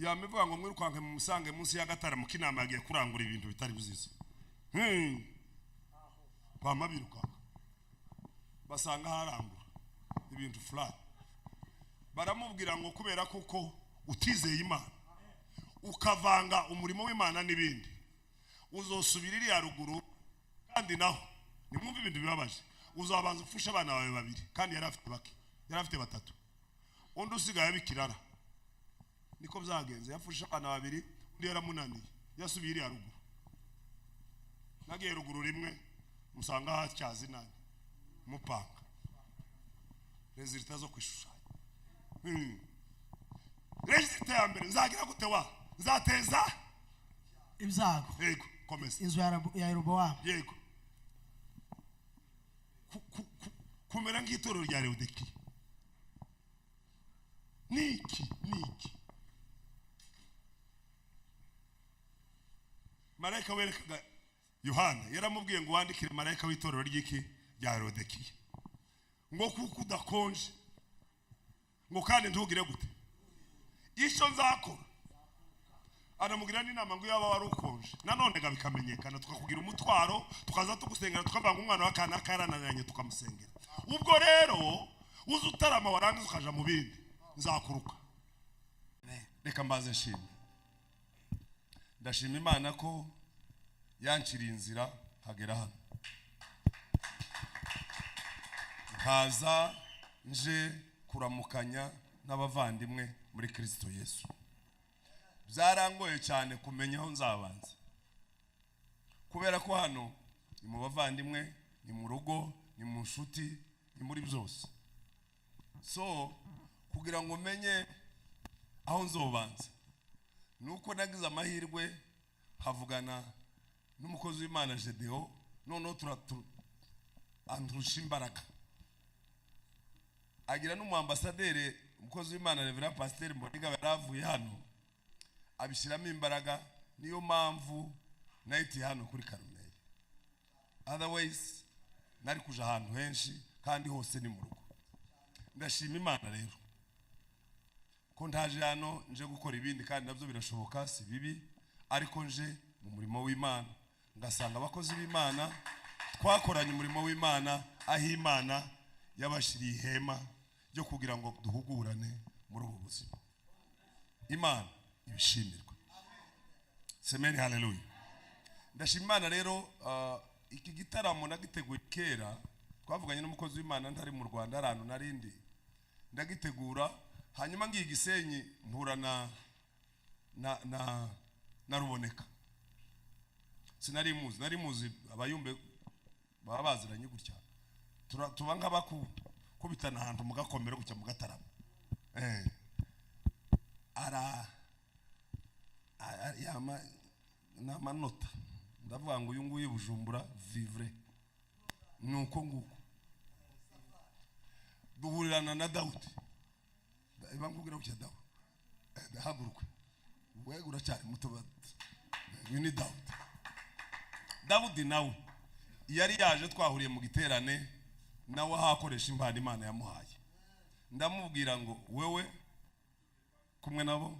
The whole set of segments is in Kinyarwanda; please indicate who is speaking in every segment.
Speaker 1: yamevuga ngo mwirukanke mu musange munsi ya gatara mu kinama yagiye kurangura ibintu bitari bizizo bamabirukanka basanga harangura ibintu flat baramubwira ngo kubera kuko utizeye Imana ukavanga umurimo w'Imana n'ibindi uzosubirira ya ruguru kandi naho nimwumva ibintu bibabaje uzabanza ufusha abana bawe babiri kandi yari afite batatu undi usigaye bikirara niko byagenze yafusha abana babiri undi yaramunaniye yasubiriye ya ruguru nagiye ruguru rimwe musanga hatyazi nani mupanga resultat zo kwishushanya resultat ya mbere nzagira gute wa nzateza
Speaker 2: ibyago
Speaker 1: yego komeza
Speaker 2: inzu ya Yerobowamu
Speaker 1: yego kumera nk'itorero rya Lewodeki niki marayika werekaga Yohana yaramubwiye ngo wandikire marayika w'itorero ry'iki rya Lewodeki ngo kuko udakonje ngo kandi ntugire gute icyo nzakora anamugira n'inama ngo yaba wari ukonje nanone bikamenyekana tukakugira umutwaro tukaza tugusengera tukavanga umwana w'akana karanananye tukamusengera ubwo rero uzi utarama warangiza ukaja mu bindi nzakuruka reka mbaze nshima ndashima Imana ko yanciriye inzira hagera hano nkaza nje kuramukanya n'abavandimwe muri Kristo Yesu byarangoye cyane kumenya aho nzabanza kubera ko hano ni mu bavandimwe ni mu rugo ni mu nshuti ni muri byose so kugira ngo menye aho nzobanza nuko nagize amahirwe havugana n'umukozi w'Imana Gedeo none andrusha imbaraga agira n'umuambasaderi umukozi w'Imana Reverend Pasteur Mboniga yaravuye hano abishyiramo imbaraga niyo mpamvu naiti hano kuri Karumeli otherwise nari kuja ahantu henshi kandi hose ni mu rugo ndashima Imana rero ko ndaje hano nje gukora ibindi kandi nabyo birashoboka si bibi ariko nje mu murimo w'Imana ngasanga abakozi b'Imana twakoranye umurimo w'Imana aho Imana yabashiriye ihema ryo kugira ngo duhugurane muri ubu buzima Imana ibishimirwa semeni haleluya ndashima Imana rero iki gitaramo nagiteguye kera twavuganye n'umukozi w'Imana ntari mu Rwanda arantu narindi ndagitegura hanyuma ngiye Gisenyi mpura na Ruboneka sinari muzi abayumbe baba baziranye gutya tuba nk'abakubitana ahantu mugakomera gutya mu gataramo yama n'amanota ndavuga ngo uyu nguyu Bujumbura vivre nuko nguko duhurirana na Dawudi bamubwira ko Dawudi haguruka wewe uracyari muto ni Dawudi nawe yari yaje twahuriye mu giterane nawe hakoresha impano Imana yamuhaye ndamubwira ngo wewe kumwe nabo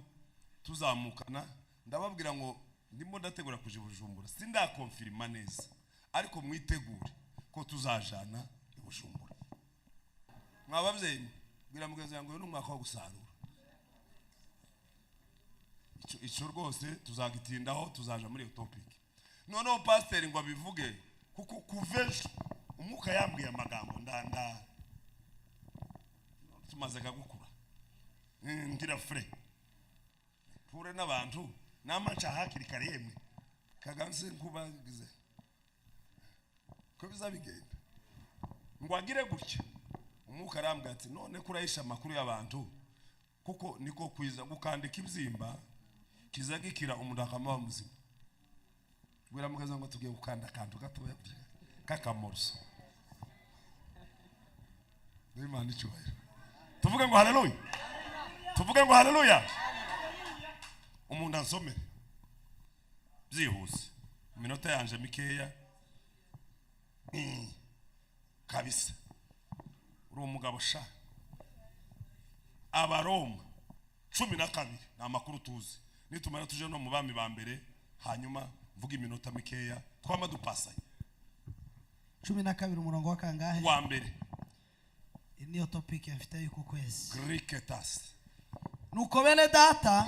Speaker 1: tuzamukana ndababwira ngo ndimo ndategura kuje Bujumbura sindakonfirma neza ariko mwitegure ko tuzajana i Bujumbura mwabavyeyi bwira mugenzi yangu n'umwaka wo gusarura icyo rwose tuzagitindaho tuzaja muri iyo topic noneho pastor ngo abivuge kuko kuveje umuka yambwiye amagambo ndanda tumaze gukura ngira fre pure n'abantu namacha hakiri kare yemwe kaganse nkubagize ko bizabigenda ngo agire gutya umuka arambwa ati none kurayisha amakuru y'abantu kuko niko kwiza gukandika ibyimba kizagikira umudakama wa muzima bwira mugaza ngo tugiye gukanda kantu gatoya kakamorso Imana icyubahiro tuvuge ngo haleluya tuvuge ngo haleluya umuntu ansomere byihuse minota yanje mikeya kabisa uri umugabo sha Abaroma 12 ni amakuru tuzi nitumara tuje no mu bami ba mbere hanyuma mvuga iminota mikeya twama dupasaye
Speaker 2: 12 umurongo wa kangahe
Speaker 1: wa mbere
Speaker 2: niyo topic yafite yuko kwezi
Speaker 1: Greeketas
Speaker 2: nuko bene data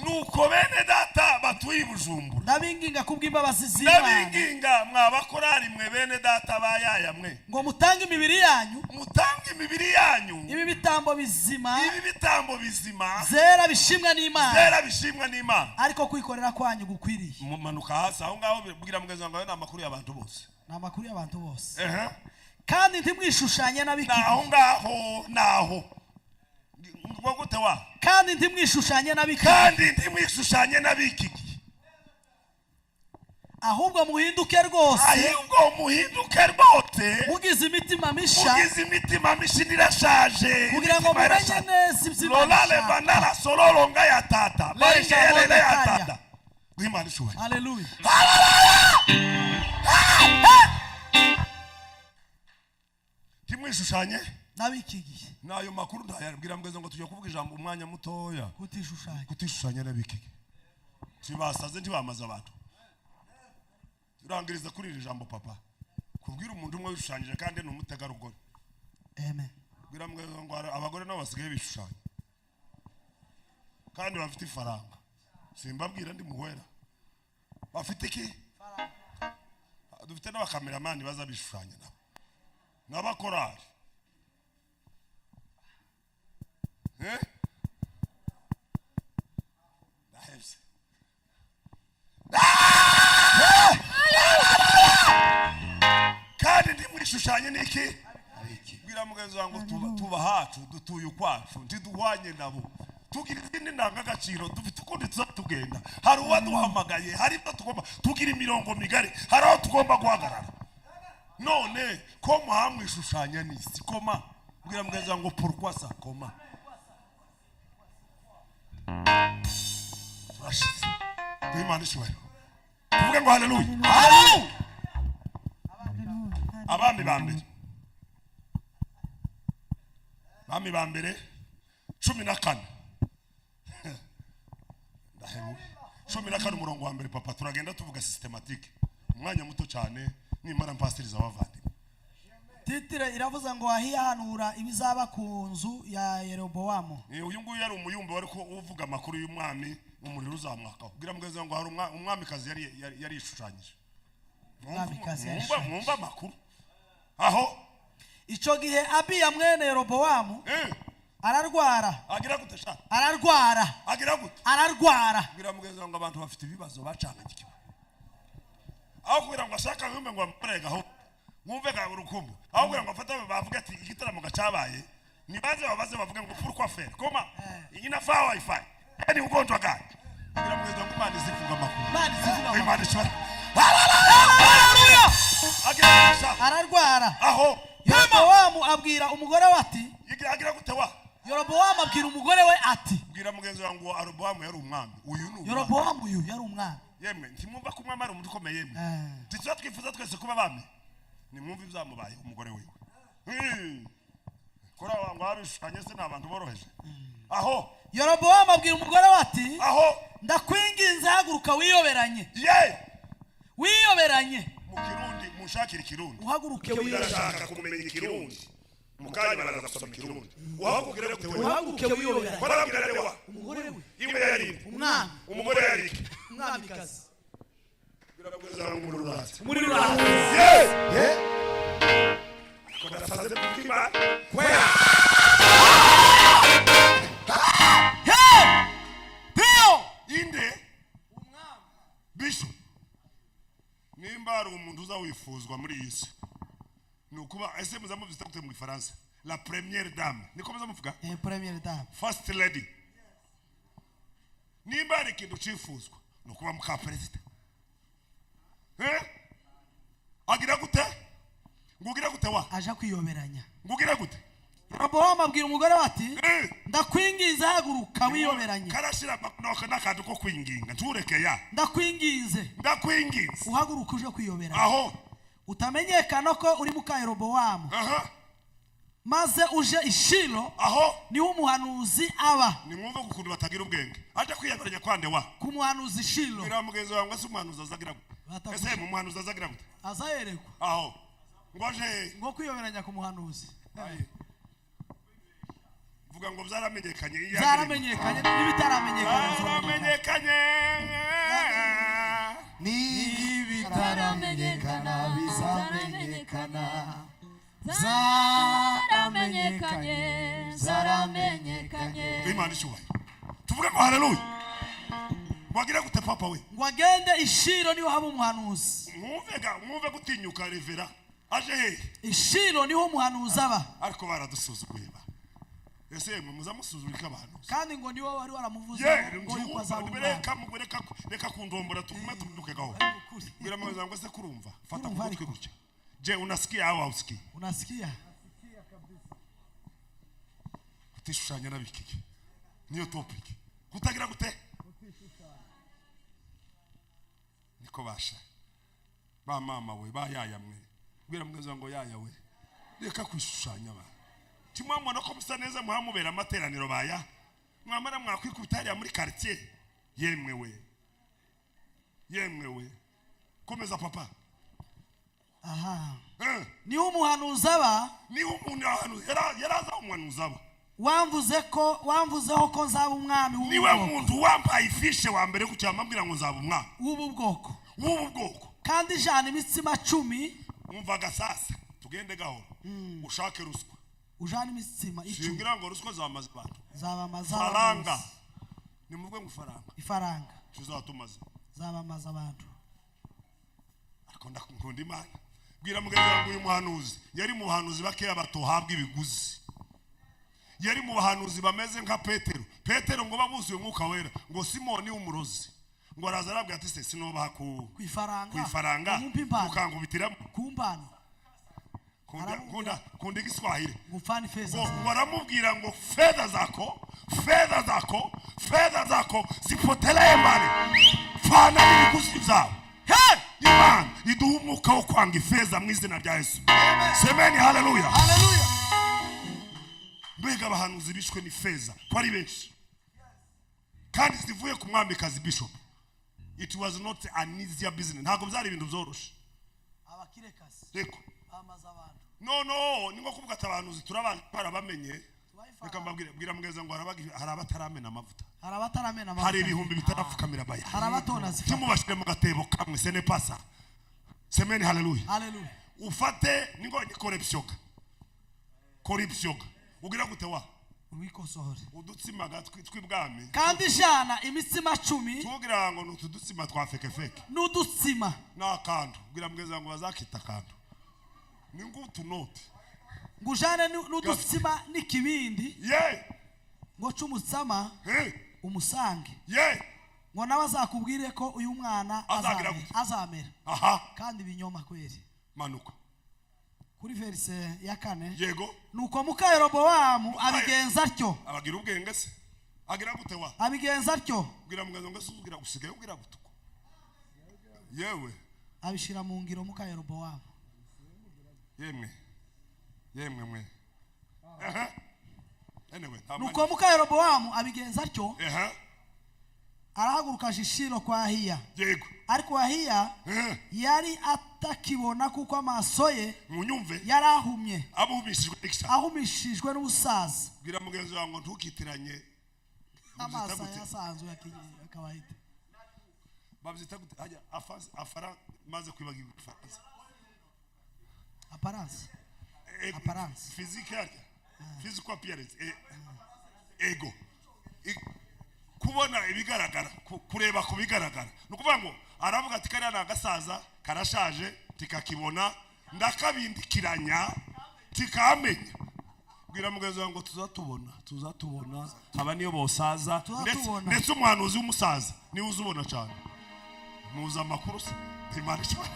Speaker 1: batuye Bujumbura
Speaker 2: ndabinginga kubw'imbabazi z'Imana
Speaker 1: ndabinginga mwabakorari mwe bene data bayaya mwe
Speaker 2: ngo mutange imibiri yanyu
Speaker 1: ibi bitambo bizima
Speaker 2: zera bishimwa n'Imana ariko kwikorera kwanyu gukwiriye
Speaker 1: mumanuka hasi aho ngaho bwira mugeza ngo n'amakuru y'abantu bose
Speaker 2: kandi ntimwishushanye n'abiki
Speaker 1: naho gute wa
Speaker 2: kandi ntimwishushanye n'abiki ahubwo muhinduke rwose mugize imitima misha
Speaker 1: nirashaje
Speaker 2: kugira ngo mumenye neza
Speaker 1: iby'Imana banara sololo nga ya tata baringelele ya tata Imana ishobora
Speaker 2: haleluya
Speaker 1: timwishushanye
Speaker 2: n'abiki gihe
Speaker 1: nayo makuru ndayabwira mugeze ngo tujye kuvuga ijambo umwanya mutoya kutishushanya n'abiki sibasaze ntibamaze abantu urangiriza kuri iri jambo papa kubwira umuntu umwe wishushanyije kandi ni umutegarugori
Speaker 2: amen
Speaker 1: bwira mugeze ngo abagore nabo basigaye bishushanya kandi bafite ifaranga simbabwira ndi muhwera bafite iki dufite n'abakameramani baza bishushanya nabo n'abakorari ndahebye kandi ndimwishushanye niki bwira mugenzi wangu tuba hacu dutuye ukwacu ntiduhwanye nabo tugira izindi ndangagaciro dufite ukundi tugenda hari uwaduhamagaye hari ibyo tugomba tugira imirongo migari hari aho tugomba guhagarara none ko muhamwishushanya n'isi koma bwira mugenzi wangu pourquoi ça koma turashize Imana ishobora tuvuge ngo haleluya abami ba mbere 14 ndahebu 14 umurongo wa mbere papa turagenda tuvuga systematique umwanya muto cyane nimara mpastiriza abavandi
Speaker 2: titire iravuza ngo ahiyanura ibizaba ku nzu ya Yeroboamu
Speaker 1: uyu nguyu yari umuyumbe wari ko uvuga amakuru y'umwami umuriro uzamwaka kugira mugeze ngo hari umwamikazi yari ishushanyije mwumva amakuru aho
Speaker 2: ico gihe Abiya mwene Yeroboamu ararwara
Speaker 1: agira gute sha
Speaker 2: ararwara
Speaker 1: kugira mugeze ngo abantu bafite ibibazo bacangagikiwe aho kugira ngo ashaka yumve ngo amurega aho mwumve ga urukumbu aho kugira ngo afata bavuga ati igitaramo gacabaye nibaze bavuga ngo pourquoi faire koma inafaa wifi yani ugonjwa gani kugira mugeze ngo Imana izifunga amakuru Imana ishobora haleluya
Speaker 2: ararwara
Speaker 1: aho
Speaker 2: Yeroboamu abwira umugore we ati
Speaker 1: agira gute wa
Speaker 2: Yeroboamu abwira umugore we ati
Speaker 1: bwira mugenzi wangu Yeroboamu yari umwami uyu ni
Speaker 2: Yeroboamu uyu yari umwami
Speaker 1: yemwe ntimwumva ko umwami ari umuntu ukomeye yemwe titwa twifuza twese kuba bami nimwumva ibyamubaye umugore wiwe kora wangu abishushanye se nabantu boroheje aho
Speaker 2: Yeroboamu abwira umugore we ati
Speaker 1: aho
Speaker 2: ndakwinginze haguruka wiyoberanye
Speaker 1: mu Kirundi mushakira Kirundi
Speaker 2: uhaguruke
Speaker 1: wirashaka kumenya Kirundi mukanya baraza gusoma Kirundi uhagukira gute
Speaker 2: uhaguruke wiyoberanye
Speaker 1: barabwira rewa
Speaker 2: umugore we
Speaker 1: iwe yari umugore yari
Speaker 2: umwamikazi
Speaker 1: birabweza
Speaker 2: muri rurati
Speaker 1: kora faze kukima inde bisho nimba ari umuntu uzawifuzwa muri iyi si nukuba ese muzamu bizakute mu Faransa la première dame niko muzamuvuga
Speaker 2: première dame
Speaker 1: first lady nimba ari kintu cifuzwa nukuba muka president agira gute ngugira gute wa
Speaker 2: aja kwiyoberanya
Speaker 1: ngugira gute
Speaker 2: Yeroboamu abwira umugore we ati ndakwinginze haguruka wiyoberanye
Speaker 1: karashira makunoka nakandi ko kwinginga ntureke ya
Speaker 2: ndakwinginze uhaguruka uje kwiyoberanya
Speaker 1: aho
Speaker 2: utamenyekana ko uri muka Yeroboamu maze uje ishilo
Speaker 3: aho
Speaker 2: niho umuhanuzi aba.
Speaker 3: nimwumve gukuntu batagira ubwenge aje kwiyagaranya kwande wa
Speaker 2: Ku muhanuzi Shilo
Speaker 3: bira mugenzi wawe ngo se umuhanuzi azagira gute ese mu muhanuzi azagira gute
Speaker 2: azayerekwa
Speaker 3: aho ngoje
Speaker 2: ngo kwiyoberanya ku muhanuzi.
Speaker 3: vuga ngo byaramenyekanye
Speaker 2: Zaramenyekanye n'ibitaramenyekanye.
Speaker 3: zaramenyekanye
Speaker 2: N'ibitaramenyekana bizamenyekana. Zaramenyekanye.
Speaker 3: Imana ishubaye tuvuge ngo haleluya wagira gute papa we
Speaker 2: Ngo agende ishilo niho haba umuhanuzi.
Speaker 3: mwumve gutinyuka revera aje he
Speaker 2: Ishilo niho umuhanuzi aba.
Speaker 3: ariko baradusuzuguye ba ese mwe muzamusuzurika abantu
Speaker 2: Kandi ngo niwe wari waramuvuze ngo yuko azaba.
Speaker 3: reka kundombora tugume tuduke gaho bira mwe ngo se kurumva fata
Speaker 2: Kurumva
Speaker 3: kugutwe gutya je unasikia au hausikii
Speaker 2: Unasikia?
Speaker 3: kutishushanya nabikiki niyo topic kutagira gute niko basha ba mama we ba yaya mwe bwira mwenza ngo yaya we reka kwishushanya ba timwamwa no komisa neza muhamubera amateraniro baya mwamara mwakwikubitariya muri quartier yemwe we komeza papa
Speaker 2: Aha. Niho umuhanuzi aba.
Speaker 3: niho umuntu yaraza umuhanuzi aba
Speaker 2: wamvuzeho ko nzaba umwami w'ubu
Speaker 3: niwe
Speaker 2: bwoko.
Speaker 3: muntu wambaye ifishe wa mbere ku cyamambwira ngo nzaba umwami
Speaker 2: W'ubu bwoko.
Speaker 3: w'ubu bwoko
Speaker 2: Kandi ijana imitsima 10
Speaker 3: umvaga sasa tugende gahoro ushake ruswa
Speaker 2: ujana imitsima 10
Speaker 3: shingira ngo ruswa zamaze abantu
Speaker 2: zabamaza
Speaker 3: faranga nimuvuge ngo
Speaker 2: ifaranga
Speaker 3: tuzatumaze
Speaker 2: zabamaza abantu.
Speaker 3: ariko ndakunda Imana bwira mugenzi wangu uyu muhanuzi yari mu bahanuzi bakeya batohabwa ibiguzi yari mu bahanuzi bameze nka Petero ngo babuzuye umwuka wera ngo Simoni umurozi ngo araza arabwira ati se sinobaha ku ifaranga ukangubitiramo
Speaker 2: kumbana
Speaker 3: kunda igiswahili
Speaker 2: gufani feza
Speaker 3: ngo waramubwira ngo fedha zako zipotelee mbali fana n'ibiguzi byawe Imana iduha umwuka wo kwanga ifeza mu izina rya Yesu. Semeni haleluya.
Speaker 2: Haleluya.
Speaker 3: Mbega abahanuzi bishwe ni feza ko ari benshi kandi zivuye ku mwamikazi bishop. It was not an easy business. Ntabwo byari ibintu byoroshe.
Speaker 2: Abakirekasi.
Speaker 3: Reko.
Speaker 2: Amaza abantu.
Speaker 3: No, ningo kuvuga ati abahanuzi turabana barabamenye. Reka mbabwire bwira mugeza ngo hari abataramena amavuta. Hari ibihumbi bitarapfukamira baya.
Speaker 2: Harabatonazi.
Speaker 3: Timubashire mu gatebo kamwe sene pasa. Semeni haleluya.
Speaker 2: Haleluya.
Speaker 3: Ufate ningo corruption. Ugira gute wa?
Speaker 2: Wikosohore.
Speaker 3: Udutsimaga twibwami.
Speaker 2: Kandi jana imitsima 10.
Speaker 3: Tugira ngo nutudutsima twafekefeke.
Speaker 2: Nudutsima.
Speaker 3: Nakando. Ugira mugeza ngo bazakita kando. Ningo utunote.
Speaker 2: Ngujane nudutsima nikibindi. Ngo cumutsama umusange. Ngo nabazakubwire ko uyu mwana azamera. Kandi binyoma kweri.
Speaker 3: Manuka.
Speaker 2: Kuri verse ya 4.
Speaker 3: Yego.
Speaker 2: Nuko muka Yeroboamu abigenza atyo.
Speaker 3: Abagira ubwenge se. Agira gute wa?
Speaker 2: Abigenza atyo.
Speaker 3: Ugira mugeza ngo sugira gusigaye ugira gutuko. Yewe.
Speaker 2: Abishira mu ngiro muka Yeroboamu.
Speaker 3: Yemwe mwe. Anyway,
Speaker 2: nuko muka Yeroboamu abigenza atyo. Arahaguruka Shilo kwa Ahiya.
Speaker 3: Yego.
Speaker 2: Ariko Ahiya yari atakibona kuko amaso ye
Speaker 3: munyumve
Speaker 2: yarahumye.
Speaker 3: Ahumishijwe
Speaker 2: n'ubusaza.
Speaker 3: Bwira mugenzi wangu ntukitiranye
Speaker 2: amaso yasanzwe akawaita.
Speaker 3: Babyita gute ajya afara maze kwibagirwa ifaransa. Apparence. Physical. Physical appearance. Ego. Kubona ibigaragara kureba ku bigaragara nukuvuga ngo aravuga ati kariya nagasaza karashaje tikakibona ndakabindikiranya tikamenya bwira mugezi wangu tuzatubona aba niyo bosaza ndetse umuhanuzi w'umusaza niwe uzubona cyane muza makuru Imana cyane.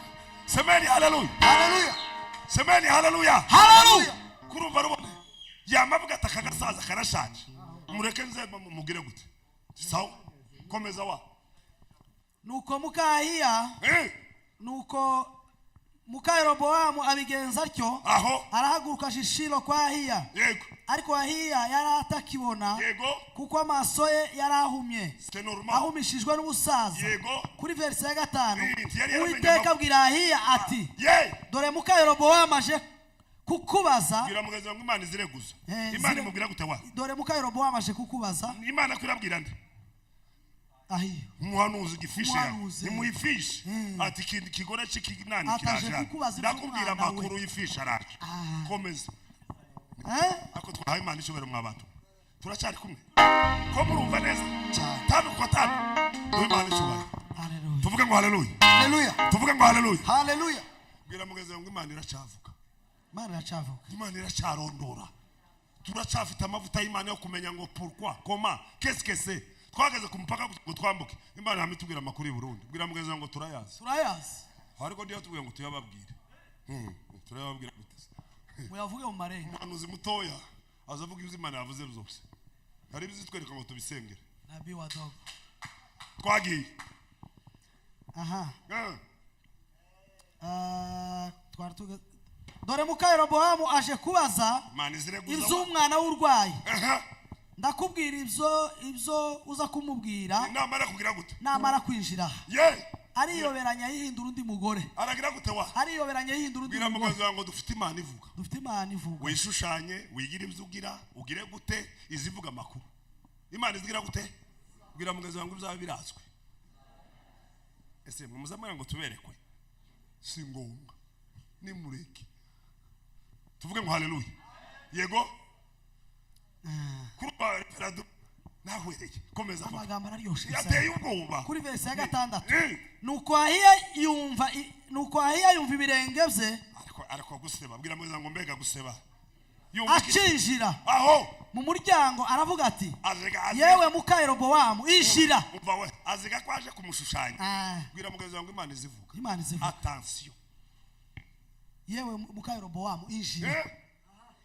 Speaker 3: Semeni haleluya. Semeni haleluya. Kurumva rubone yamavuga atakagasaza karashaje mureke nzeba mugire gute sawa komeza wa
Speaker 2: nuko muka Ahiya nuko muka Yerobowamu abigenza atyo
Speaker 3: aho
Speaker 2: arahaguruka Shilo kwa Ahiya.
Speaker 3: yego
Speaker 2: Ariko Ahiya yari atakibona
Speaker 3: yego
Speaker 2: kuko amaso ye yarahumye
Speaker 3: c'est normal
Speaker 2: ahumishijwe n'ubusaza.
Speaker 3: yego
Speaker 2: Kuri verse ya 5
Speaker 3: yari
Speaker 2: Uwiteka abwira Ahiya ati dore muka Yerobowamu aje kukubaza.
Speaker 3: bwira mugenzi wangu Imana izireguza.
Speaker 2: Imana
Speaker 3: imubwira gute wa
Speaker 2: dore muka Yerobowamu aje kukubaza.
Speaker 3: Imana kwirabwira nde
Speaker 2: Ahiya
Speaker 3: umuhanuzi gifishe
Speaker 2: Umuhanuzi.
Speaker 3: nimuyifishe ati kindi kigore cy'ikinani
Speaker 2: Ataje
Speaker 3: kiraje
Speaker 2: kukubaza
Speaker 3: ndakubwira
Speaker 2: iby'umwana we.
Speaker 3: amakuru y'ifishe araje komeza ako twahaye Imana ishobora mw'abantu turacyari kumwe ko murumva neza tanu kwa tanu Imana ishobora
Speaker 2: Haleluya.
Speaker 3: tuvuge ngo haleluya
Speaker 2: Haleluya.
Speaker 3: tuvuge ngo haleluya
Speaker 2: Haleluya.
Speaker 3: bwira mugenzi wangu Imana iracavuga
Speaker 2: Imana iracavuga.
Speaker 3: Imana iracarondora turacafite amavuta y'Imana yo kumenya ngo pourquoi comment qu'est-ce que c'est twageze ku mupaka ngo twambuke Imana yamitubwira amakuru y'u Burundi bwira mugenzi wangu turayazi ariko ndiyo tubwiye ngo tuyababwire turayababwira gute
Speaker 2: muyavuge mu marenga
Speaker 3: umuhanuzi mutoya azavuga ibyo Imana yavuze byose hari ibyo twereka ngo tubisengere
Speaker 2: nabii wa dogo
Speaker 3: twagiye
Speaker 2: dore muka Yerobowamu aje kubaza iby'umwana w'urwayi. Ndakubwira ibyo uza kumubwira
Speaker 3: namara kugira gute
Speaker 2: namara kwinjira ariyoberanya yihindura undi mugore
Speaker 3: aragira gute wa
Speaker 2: ariyoberanya yihindura undi
Speaker 3: bwira
Speaker 2: mugore.
Speaker 3: mugenzi wangu dufite Imana ivuga wishushanye wigire ibyo ugire gute izivuga amakuru Imana izigira gute bwira mugenzi wangu bizaba birazwe ese muzamara ngo tuberekwe si ngombwa ni mureke tuvuge ngo haleluya yego kuruba referendum nahwereye komeza
Speaker 2: amagambo araryoshe
Speaker 3: yateye ubwoba
Speaker 2: kuri verse ya 6 nuko Ahiya yumva ibirenge bye
Speaker 3: ariko guseba bwira mugenzi ngo mbega guseba
Speaker 2: acinjira
Speaker 3: aho
Speaker 2: mu muryango aravuga ati yewe muka Yerobowamu injira
Speaker 3: umva we aziga kwaje kumushushanya bwira mugenzi wangu Imana izivuga attention
Speaker 2: yewe muka Yerobowamu injira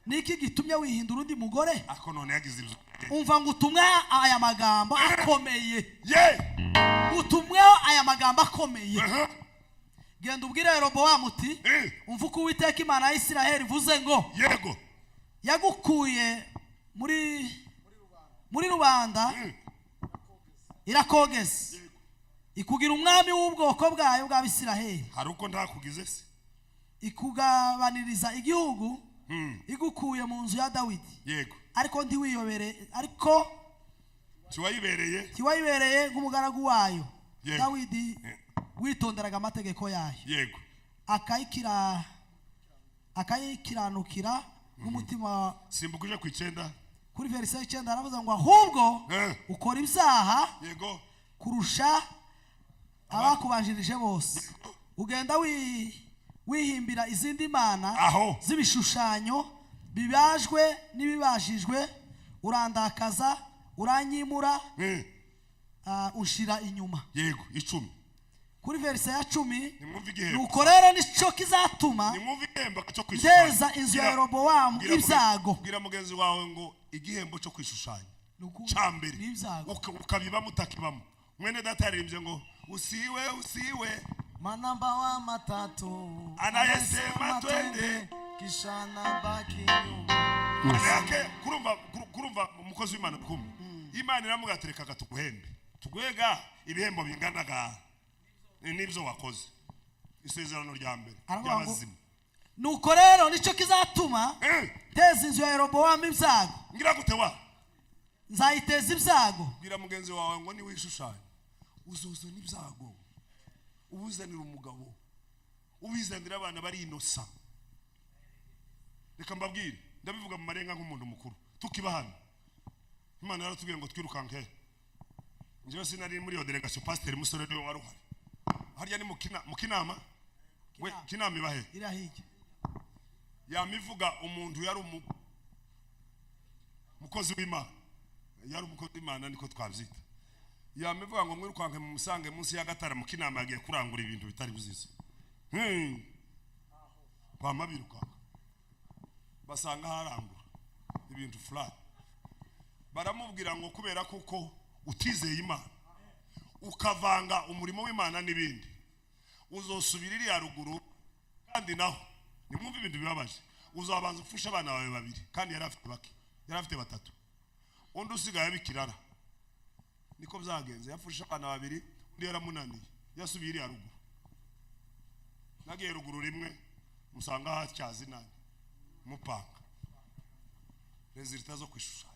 Speaker 2: niki gitumye wihindura undi mugore
Speaker 3: ako none yagize ibyo
Speaker 2: umva ngo utumwa aya magambo akomeye utumwa aya magambo akomeye genda ubwire Yerobowamu uti umva uko Uwiteka Imana ya Isiraheli ivuze ngo
Speaker 3: yego
Speaker 2: yagukuye muri rubanda irakogeza ikugira umwami w'ubwoko bwayo bw'Abisiraheli.
Speaker 3: hari uko ndakugize se
Speaker 2: ikugabaniriza igihugu igukuye mu nzu ya Dawidi
Speaker 3: yego
Speaker 2: ariko ntiwiyobere ariko tiwayibereye nk'umugaragu wayo Dawidi witonderaga amategeko yayo
Speaker 3: yego
Speaker 2: akayikiranukira n'umutima.
Speaker 3: Simbukuje ku 9
Speaker 2: kuri verse 9 aravuga ngo ahubwo ukora ibyaha
Speaker 3: yego
Speaker 2: kurusha abakubanjirije bose ugenda wihimbira izindi mana z'ibishushanyo bibajwe n'ibibajijwe urandakaza uranyimura ushira inyuma
Speaker 3: yego 10
Speaker 2: kuri verse ya 10 nuko rero nico kizatuma ndeza inzu ya Yerobowamu ibyago
Speaker 3: bwira mugenzi wawe ngo igihembo cyo kwishushanya cyambere ukabiba mutakibamo mwene data yaririmbye ngo usiwe
Speaker 4: manamba wa matatu
Speaker 3: anayesema twende
Speaker 4: kisha nabaki nyuma
Speaker 3: yake kurumva umukozi w'Imana kumwe Imana iramugatereka tuguhembe tugwega ibihembo binganaga nibyo wakoze isezerano rya mbere y'abazima
Speaker 2: nuko rero nico kizatuma teza inzu ya Yerobowamu ibyago
Speaker 3: ngira gute wa
Speaker 2: nzayiteza ibyago
Speaker 3: bwira mugenzi wawe ngo ni wishushanya uzozo n'ibyago ubuzanira umugabo ubizanira abana bari inosa reka mbabwire ndabivuga mu marenga nk'umuntu mukuru tukibahana Imana yaratubwiye ngo twirukanke njyewe sinari muri yo delegation pasteur musore niwe waruhari harya ni mukinama we kinama ibahe
Speaker 2: irahike
Speaker 3: yamivuga umuntu yari umukozi w'Imana yari umukozi w'Imana niko twabyita yamivuga ngo mwirukanke mu musange munsi ya gatara mukinama yagiye kurangura ibintu bitari buzize kwa mabiruka basanga harangura ibintu flat baramubwira ngo kubera kuko utizeye Imana ukavanga umurimo w'Imana n'ibindi uzosubirira ya ruguru kandi naho nimwumve ibintu bibabaje uzabanza ufusha abana bawe babiri kandi yari afite bake yari afite batatu undi usigaye abikirara niko byagenze yafusha abana babiri undi yaramunaniye yasubiye iri haruguru nagiye ruguru rimwe musanga hatyazi nani mupanga resultat zo kwishushanya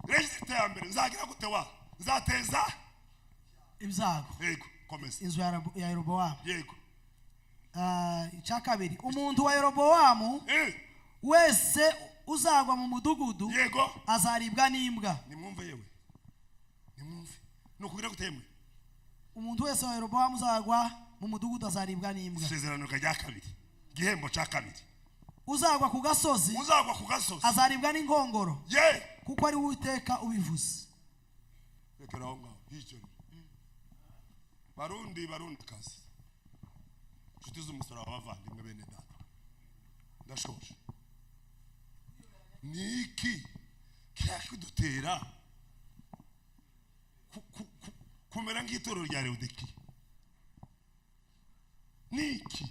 Speaker 3: resultat ya mbere nzagira gute wa nzateza
Speaker 2: ibyago
Speaker 3: yego komeza
Speaker 2: inzu ya Yerobowamu
Speaker 3: yego
Speaker 2: icya kabiri umuntu wa Yerobowamu wese uzagwa mu mudugudu
Speaker 3: yego
Speaker 2: azaribwa n'imbwa
Speaker 3: nimwumve yewe nimwumve nukugira gutemwe
Speaker 2: umuntu wese wa Yerobowamu uzagwa mu mudugudu azaribwa n'imbwa
Speaker 3: isezerano rya kabiri gihembo cya kabiri
Speaker 2: uzagwa ku gasozi azaribwa n'inkongoro kuko ari Uwiteka ubivuze
Speaker 3: rekera aho ngaho hicyo barundi kazi nshuti z'umusaraba w'abavandimwe bene data ndashoje niki kirakudutera kumera nk'itorero rya Lewodeki niki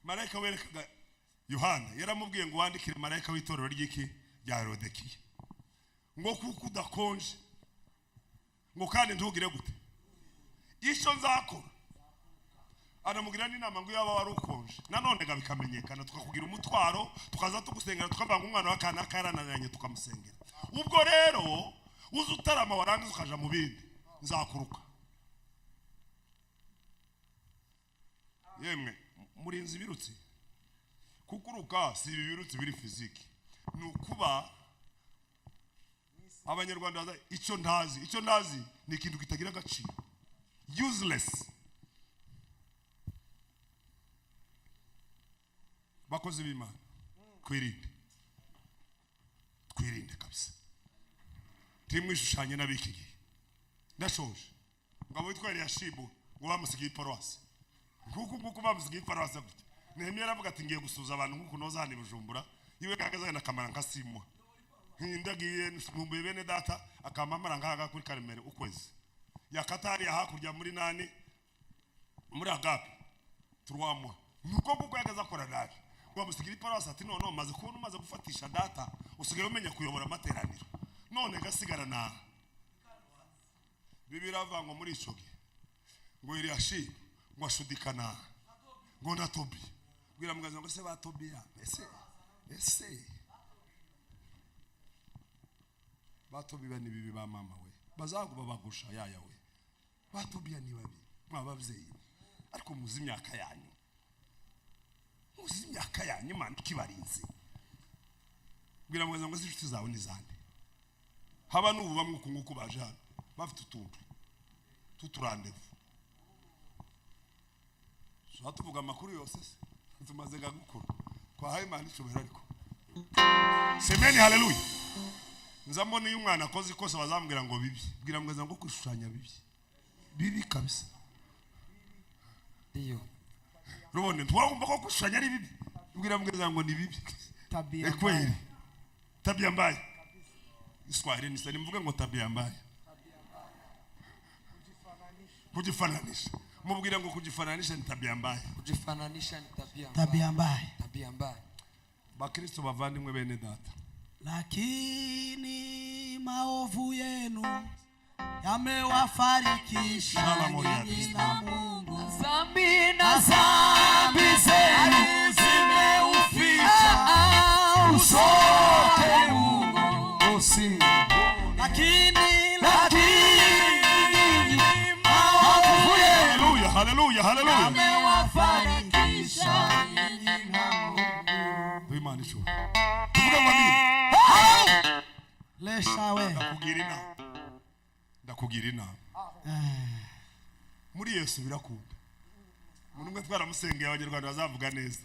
Speaker 3: marayika werekaga Yohana yaramubwiye ngo wandikire marayika w'itorero ry'iki rya Lewodeki ngo kuko udakonje ngo kandi ntugire gute icyo nzakora anamugira n'inama ngo yaba wari ukonje nanone bikamenyekana tukakugira umutwaro tukaza tugusengera tukavanga umwana w'akana karananiranye tukamusengera ubwo rero uzi utarama warangiza ukaja mu bindi nzakuruka yemwe murinzi birutse kukuruka si ibirutse biri fiziki nukuba abanyarwanda icyo ntazi ni ikintu kitagira agaciro useless bakozi b'Imana twirinde kabisa timwishushanye n'abiki gihe ndashoje ngabo witwa Eliashibu ngo bamusigiye paruwasi nguko bamusigiye paruwasi gute Nehemiya aravuga ati ngiye gusuza abantu nguko noza hano Bujumbura iwe kagaza na kamara nkasimwa ndagiye numbuye bene data akamamara ngaga kuri Karemere ukwezi yakatari hakurya muri nani muri Agape turwamwa nuko kuko yagaza kora nabi ngo bamusigira paruwasi ati none maze kubona umaze gufatisha data usigaye umenya kuyobora amateraniro none gasigara na bibiravangwa muri ico gihe ngo Eliashibu ngo ashudikana ngo na Tobi bwira mugaza ngo se ba Tobiya ese batobiba ni bibi ba mama we bazaguba bagusha yaya we batobiya ni babi mwabavyeyi ariko muzi imyaka yanyu man kibarinze bwira mugaza ngo inshuti zawe ni zande haba n'ubu bamwe kunguko baje hano bafite utuntu tuturandevu so tuvuga amakuru yose tumaze gukura kwa hayi mani cyobera ariko semeni haleluya nzambona uyu mwana akoze ikosa bazambwira ngo bibi bwira mwaza ngo kwishushanya bibi kabisa
Speaker 4: iyo
Speaker 3: rubone twagomba ko kwishushanya ari bibi bwira mwaza ngo ni bibi tabia mbaya Iswahili nisani mvuge ngo tabia mbaya kujifananisha mubwira ngo kujifananisha ni tabia mbaya
Speaker 4: kujifananisha ni
Speaker 2: tabia mbaya
Speaker 3: bakristo bavandimwe bene data
Speaker 2: lakini maovu yenu yamewafarikisha na Mungu
Speaker 4: zambi zenu zimeufisha usote usi
Speaker 2: lakini
Speaker 3: maovu yenu haleluya
Speaker 2: yamewafarikisha na Mungu
Speaker 3: imani sho tuvuga mabiri
Speaker 2: leshawe
Speaker 3: ndakugira inama muri Yesu birakunda umuntu umwe twaramusengeye abanyarwanda bazavuga neza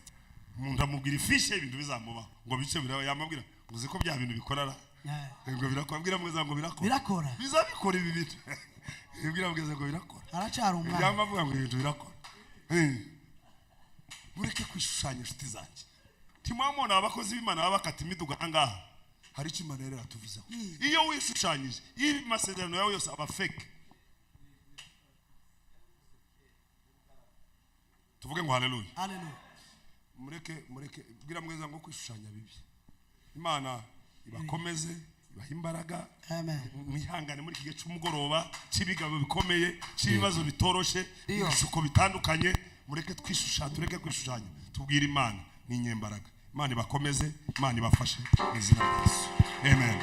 Speaker 3: umuntu amubwira ifishe ibintu bizamuba ngo bice biraba yamubwira uzi ko bya bintu bikorara ngo birakwambwira mwiza ngo birakora bizabikora ibi bintu ibwira mwiza ngo birakora
Speaker 2: aracara umwana
Speaker 3: yamavuga ngo ibintu birakora mureke kwishushanya inshuti zanjye timwamona abakozi b'Imana babakata imiduga angaha hari icyo Imana yari atuvuzeho iyo wishushanyije iyi masezerano yawe yose aba fake tuvuge ngo haleluya.
Speaker 2: Haleluya.
Speaker 3: Mureke bwira mweza ngo kwishushanya bibi. Imana ibakomeze, ibaha imbaraga.
Speaker 2: Amen.
Speaker 3: Mwihangane muri kigihe cy'umugoroba cy'ibigabo bikomeye, cy'ibibazo bitoroshe, ibishuko bitandukanye. Mureke twishushanya, tureke kwishushanya. Tubwire Imana ni inyembaraga. Imana ibakomeze, Imana ibafashe mu izina rya Yesu. Amen.